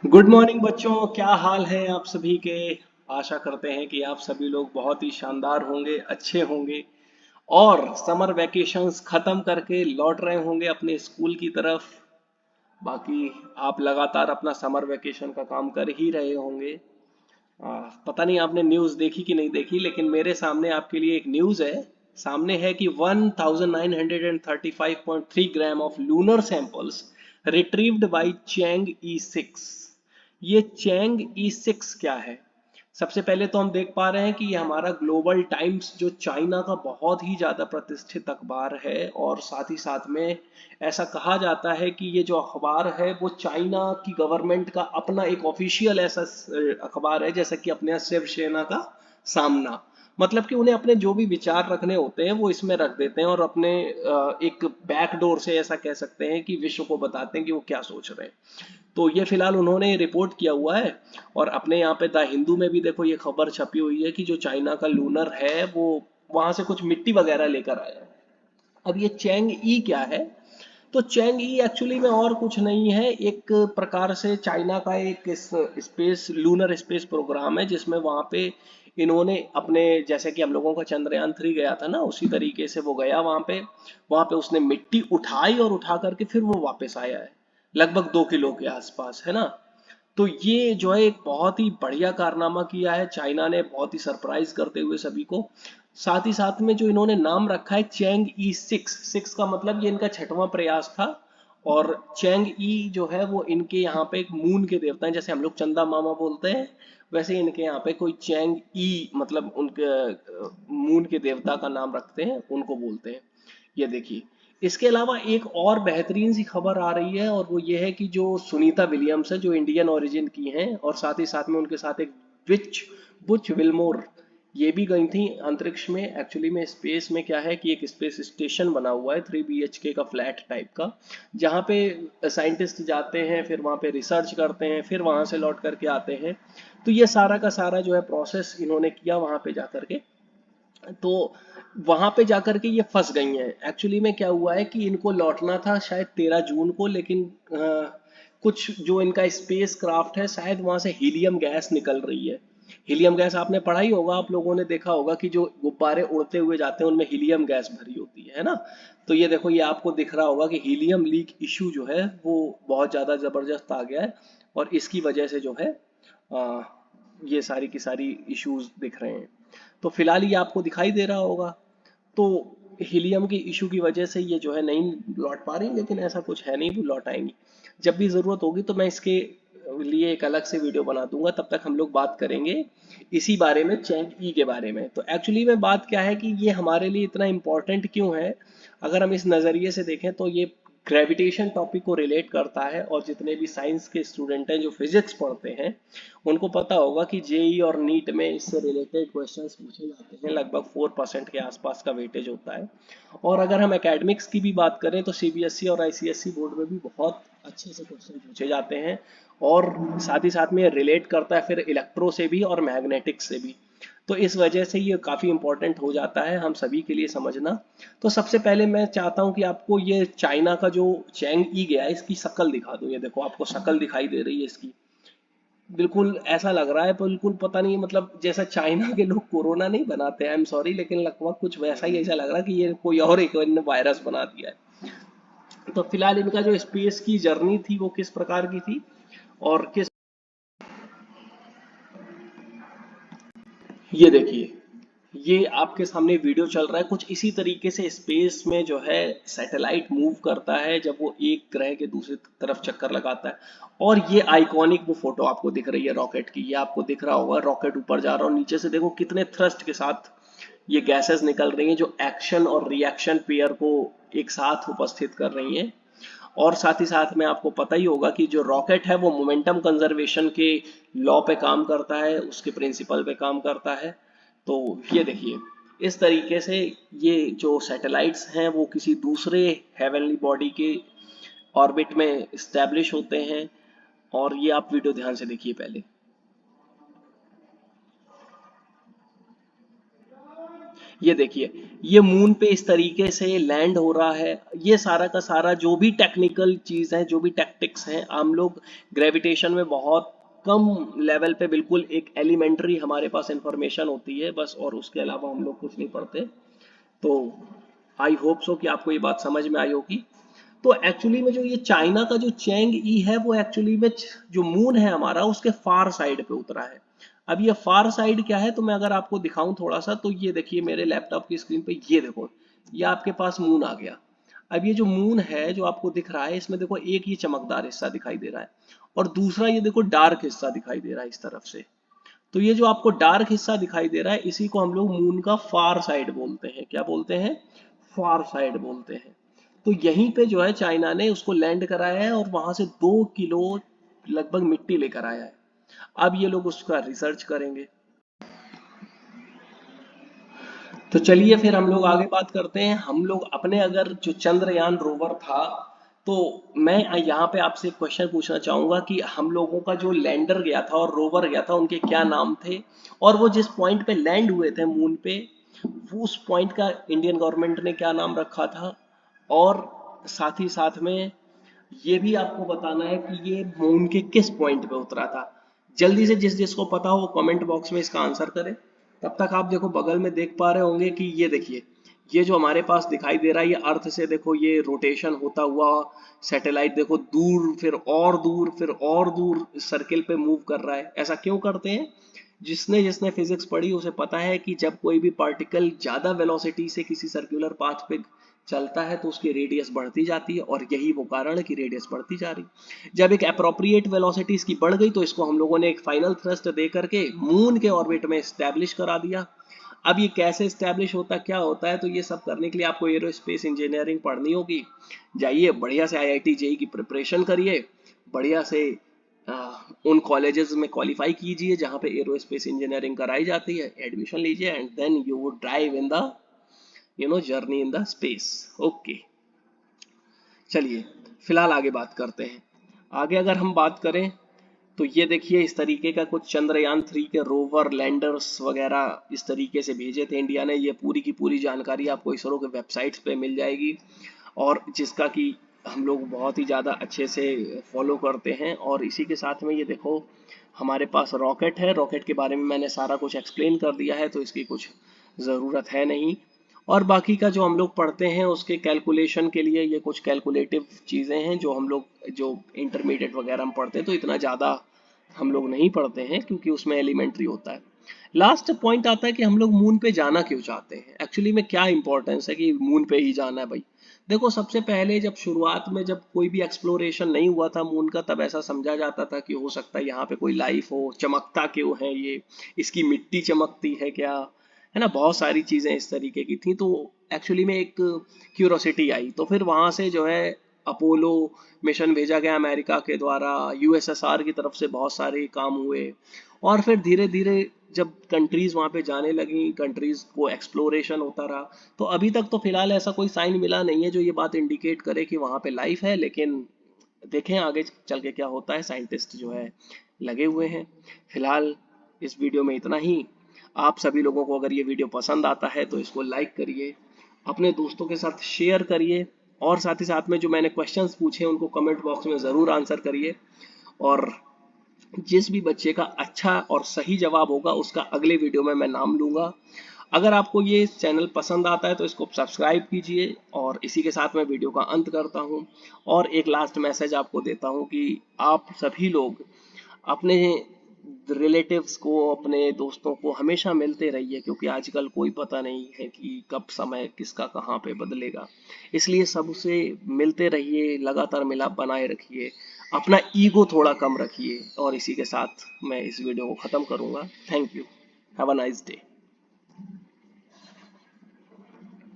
Good morning बच्चों, क्या हाल है आप सभी के। आशा करते हैं कि आप सभी लोग बहुत ही शानदार होंगे, अच्छे होंगे और समर वैकेशंस खत्म करके लौट रहे होंगे अपने स्कूल की तरफ। बाकी आप लगातार अपना समर वैकेशन का काम कर ही रहे होंगे। पता नहीं आपने न्यूज़ देखी कि नहीं देखी, लेकिन मेरे सामने आपके लिए एक न्यूज़ है। सामने है कि 1935.3 gram of lunar samples retrieved by Chang'e 6। ये चैंग ई 6 क्या है? सबसे पहले तो हम देख पा रहे हैं कि ये हमारा ग्लोबल टाइम्स जो चाइना का बहुत ही ज्यादा प्रतिष्ठित अखबार है, और साथ ही साथ में ऐसा कहा जाता है कि ये जो अखबार है वो चाइना की गवर्नमेंट का अपना एक ऑफिशियल ऐसा अखबार है, जैसा कि अपने यहाँ शिवसेना का सामना। मतलब कि उन्हें अपने जो भी विचार रखने होते हैं वो इसमें रख देते हैं, और अपने एक बैकडोर से ऐसा कह सकते हैं कि विश्व को बताते हैं कि वो क्या सोच रहे हैं। तो ये फिलहाल उन्होंने रिपोर्ट किया हुआ है। और अपने यहाँ पे द हिंदू में भी देखो ये खबर छपी हुई है कि जो चाइना का लूनर है वो वहां से कुछ मिट्टी वगैरह लेकर आया है। अब ये चैंग ई क्या है? तो चैंग ई एक्चुअली में और कुछ नहीं है, एक प्रकार से चाइना का एक स्पेस लूनर स्पेस प्रोग्राम है, जिसमें वहां पे इन्होंने अपने, जैसे कि हम लोगों का चंद्रयान 3 गया था ना, उसी तरीके से वो गया वहां पे उसने मिट्टी उठाई और उठा करके फिर वो वापस आया है, लगभग 2 किलो के आसपास, है ना। तो ये जो है एक बहुत ही बढ़िया कारनामा किया है चाइना ने, बहुत ही सरप्राइज करते हुए सभी को। साथ ही साथ में जो इन्होंने नाम रखा है चैंग ई 6, 6 का मतलब ये इनका छठवां प्रयास था। और चैंग ई जो है वो इनके यहाँ पे एक मून के देवता हैं, जैसे हम लोग चंदा मामा बोलते हैं, वैसे इनके यहाँ पे कोई चैंग ई मतलब उनके मून के देवता का नाम रखते हैं, उनको बोलते हैं। ये देखिए, इसके अलावा एक और बेहतरीन सी खबर आ रही है, और वो ये है कि जो सुनीता विलियम्स है, जो इंडियन ओरिजिन की हैं, और साथ ही साथ में उनके साथ एक विच बुच विल्मोर, ये भी गई थी अंतरिक्ष में। एक्चुअली में स्पेस में क्या है कि एक स्पेस स्टेशन बना हुआ है 3 BHK का फ्लैट टाइप का, जहाँ पे साइंटिस्ट जाते हैं, फिर वहाँ पे रिसर्च करते हैं, फिर वहाँ से लौट करके आते हैं। तो ये सारा का सारा जो है प्रोसेस इन्होंने किया वहाँ पे जा करके। तो वहां पे जाकर के ये फंस गई हैं। एक्चुअली में क्या हुआ है कि इनको लौटना था शायद 13 जून को, लेकिन कुछ जो इनका स्पेस क्राफ्ट है, शायद वहां से हीलियम गैस निकल रही है। हीलियम गैस आपने पढ़ा ही होगा, आप लोगों ने देखा होगा कि जो गुब्बारे उड़ते हुए जाते हैं उनमें हीलियम गैस भरी होती है ना। तो ये देखो, ये आपको दिख रहा होगा कि हीलियम लीक इशू जो है वो बहुत ज्यादा जबरदस्त आ गया है, और इसकी वजह से जो है अ, ये सारी की सारी इश्यूज दिख रहे हैं। तो फिलहाल ये आपको दिखाई दे रहा होगा। तो हीलियम की इशू की वजह से ये जो है नहीं लौट पा रही, लेकिन ऐसा कुछ है नहीं, वो लौट आएंगी। जब भी ज़रूरत होगी तो मैं इसके लिए एक अलग से वीडियो बना दूंगा, तब तक हम लोग बात करेंगे इसी बारे में, चैंग ई के बारे में। तो एक्चुअली में बात क्या है कि ये हमारे लिए इतना इम्पोर्टेंट क्यों है? अगर हम इस नज़रिए से देखें तो ये ग्रेविटेशन टॉपिक को रिलेट करता है, और जितने भी साइंस के स्टूडेंट हैं जो फिजिक्स पढ़ते हैं, उनको पता होगा कि जेई और नीट में इससे रिलेटेड क्वेश्चंस पूछे जाते हैं, लगभग 4% के आसपास का वेटेज होता है। और अगर हम एकेडमिक्स की भी बात करें तो सीबीएसई और आईसीएसई बोर्ड में भी बहुत अच्छे से क्वेश्चन पूछे जाते हैं। और साथ ही साथ में रिलेट करता है फिर इलेक्ट्रो से भी और मैग्नेटिक्स से भी। तो इस वजह से ये काफ़ी इंपॉर्टेंट हो जाता है हम सभी के लिए समझना। तो सबसे पहले मैं चाहता हूँ कि आपको ये चाइना का जो चैंग ई गया है इसकी शक्ल दिखा दूँ। ये देखो, आपको शक्ल दिखाई दे रही है इसकी। बिल्कुल ऐसा लग रहा है, बिल्कुल पता नहीं, मतलब जैसा चाइना के लोग कोरोना नहीं बनाते, आई एम सॉरी, लेकिन लगभग कुछ वैसा ही ऐसा लग रहा है कि ये कोई और एक वायरस बना दिया है। तो फिलहाल इनका जो स्पेस की जर्नी थी वो किस प्रकार की थी, और किस, ये देखिए, ये आपके सामने वीडियो चल रहा है, कुछ इसी तरीके से स्पेस में जो है सैटेलाइट मूव करता है जब वो एक ग्रह के दूसरी तरफ चक्कर लगाता है। और ये आइकॉनिक वो फोटो आपको दिख रही है रॉकेट की, ये आपको दिख रहा होगा, रॉकेट ऊपर जा रहा है और नीचे से देखो कितने थ्रस्ट के साथ ये गैसेस निकल रही हैं, जो एक्शन और रिएक्शन पेयर को एक साथ उपस्थित कर रही हैं। और साथ ही साथ में आपको पता ही होगा कि जो रॉकेट है वो मोमेंटम कंजर्वेशन के लॉ पे काम करता है, उसके प्रिंसिपल पे काम करता है। तो ये देखिए, इस तरीके से ये जो सैटेलाइट्स हैं वो किसी दूसरे हेवनली बॉडी के ऑर्बिट में स्टैब्लिश होते हैं। और ये आप वीडियो ध्यान से देखिए पहले। ये देखिए, ये मून पे इस तरीके से लैंड हो रहा है। ये सारा का सारा जो भी टेक्निकल चीज है, जो भी टैक्टिक्स हैं, हम लोग ग्रेविटेशन में बहुत कम लेवल पे, बिल्कुल एक एलिमेंट्री हमारे पास इंफॉर्मेशन होती है बस, और उसके अलावा हम लोग कुछ नहीं पढ़ते। तो आई होप सो कि आपको ये बात समझ में आई होगी। तो एक्चुअली में जो ये चाइना का जो चैंग ई है, वो एक्चुअली में जो मून है हमारा, उसके फार साइड पे उतरा है। अब ये फार साइड क्या है, तो मैं अगर आपको दिखाऊं थोड़ा सा, तो ये देखिए मेरे लैपटॉप की स्क्रीन पे, ये देखो, ये आपके पास मून आ गया। अब ये जो मून है जो आपको दिख रहा है, इसमें देखो एक ये चमकदार हिस्सा दिखाई दे रहा है, और दूसरा ये देखो डार्क हिस्सा दिखाई दे रहा है इस तरफ से। तो ये जो आपको डार्क हिस्सा दिखाई दे रहा है, इसी को हम लोग मून का फार साइड बोलते हैं। क्या बोलते हैं? फार साइड बोलते हैं। तो यहीं पे जो है चाइना ने उसको लैंड कराया है, और वहां से 2 किलो लगभग मिट्टी लेकर आया है। अब ये लोग उसका रिसर्च करेंगे। तो चलिए फिर हम लोग आगे बात करते हैं। हम लोग अपने, अगर जो चंद्रयान रोवर था, तो मैं यहाँ पे आपसे एक क्वेश्चन पूछना चाहूंगा कि हम लोगों का जो लैंडर गया था और रोवर गया था, उनके क्या नाम थे, और वो जिस पॉइंट पे लैंड हुए थे मून पे, वो उस पॉइंट का इंडियन गवर्नमेंट ने क्या नाम रखा था। और साथ ही साथ में ये भी आपको बताना है कि ये मून के किस पॉइंट पे उतरा था। जल्दी से जिस जिसको पता हो वो कमेंट बॉक्स में इसका आंसर करे। तब तक आप देखो बगल में देख पा रहे होंगे कि ये देखिए, ये जो हमारे पास दिखाई दे रहा है, ये अर्थ से देखो ये रोटेशन होता हुआ सैटेलाइट देखो दूर, फिर और दूर, फिर और दूर सर्किल पे मूव कर रहा है। ऐसा क्यों करते हैं? जिसने जिसने फिजिक्स पढ़ी उसे पता है कि जब कोई भी पार्टिकल ज्यादा वेलोसिटी से किसी सर्कुलर पाथ पे चलता है, तो उसकी रेडियस बढ़ती जाती है, और यही वो कारण है कि रेडियस बढ़ती जा रही। जब एक अप्रोप्रिएट वेलोसिटी इसकी बढ़ गई, तो इसको हम लोगों ने एक फाइनल थ्रस्ट दे करके मून के ऑर्बिट में स्टैब्लिश करा दिया। अब ये कैसे स्टैब्लिश होता, क्या होता है, तो ये सब करने के लिए आपको एरोस्पेस इंजीनियरिंग पढ़नी होगी। जाइए बढ़िया से IIT JEE की प्रिपरेशन करिए, बढ़िया से उन कॉलेजेस में क्वालिफाई कीजिए जहाँ पे एरोस्पेस इंजीनियरिंग कराई जाती है, एडमिशन लीजिए, and then you would drive in the journey in the space. Okay, चलिए फिलहाल आगे बात करते हैं। आगे अगर हम बात करें, तो ये देखिए इस तरीके का कुछ चंद्रयान 3 के रोवर लैंडर्स वगैरह इस तरीके से भेजे थे इंडिया ने। ये पूरी की पूरी जानकारी आपको इसरो के वेबसाइट्स पे मिल जाएगी, और जिसका कि हम लोग बहुत ही ज़्यादा अच्छे से फॉलो करते हैं। और इसी के साथ में ये देखो हमारे पास रॉकेट है, रॉकेट के बारे में मैंने सारा कुछ एक्सप्लेन कर दिया है, तो इसकी कुछ ज़रूरत है नहीं। और बाकी का जो हम लोग पढ़ते हैं उसके कैलकुलेशन के लिए ये कुछ कैलकुलेटिव चीज़ें हैं जो हम लोग, जो इंटरमीडिएट वगैरह हम पढ़ते हैं, तो इतना ज़्यादा हम लोग नहीं पढ़ते हैं क्योंकि उसमें एलिमेंट्री होता है। लास्ट पॉइंट आता है कि हम लोग मून पे जाना क्यों चाहते हैं। एक्चुअली में क्या इंपॉर्टेंस है कि मून पे ही जाना है भाई। देखो सबसे पहले जब शुरुआत में जब कोई भी एक्सप्लोरेशन नहीं हुआ था मून का, तब ऐसा समझा जाता था कि हो सकता है यहाँ पे कोई लाइफ हो। चमकता क्यों है ये, इसकी मिट्टी चमकती है क्या, है ना, बहुत सारी चीजें इस तरीके की थी। तो एक्चुअली में एक क्यूरोसिटी आई, तो फिर वहां से जो है अपोलो मिशन भेजा गया अमेरिका के द्वारा, USSR की तरफ से बहुत सारे काम हुए, और फिर धीरे धीरे जब कंट्रीज वहां पे जाने लगी, कंट्रीज को एक्सप्लोरेशन होता रहा। तो अभी तक तो फिलहाल ऐसा कोई साइन मिला नहीं है जो ये बात इंडिकेट करे कि वहां पे लाइफ है, लेकिन देखें आगे चल के क्या होता है। साइंटिस्ट जो है लगे हुए हैं। फिलहाल इस वीडियो में इतना ही। आप सभी लोगों को अगर ये वीडियो पसंद आता है तो इसको लाइक करिए, अपने दोस्तों के साथ शेयर करिए, और साथ ही साथ में जो मैंने क्वेश्चंस पूछे उनको कमेंट बॉक्स में ज़रूर आंसर करिए। और जिस भी बच्चे का अच्छा और सही जवाब होगा उसका अगले वीडियो में मैं नाम लूंगा। अगर आपको ये चैनल पसंद आता है तो इसको सब्सक्राइब कीजिए, और इसी के साथ मैं वीडियो का अंत करता हूँ। और एक लास्ट मैसेज आपको देता हूँ कि आप सभी लोग अपने रिलेटिव्स को, अपने दोस्तों को हमेशा मिलते रहिए, क्योंकि आजकल कोई पता नहीं है कि कब समय किसका कहाँ पे बदलेगा। इसलिए सबसे मिलते रहिए, लगातार मिलाप बनाए रखिए, अपना ईगो थोड़ा कम रखिए। और इसी के साथ मैं इस वीडियो को ख़त्म करूँगा। Thank you, have a nice day.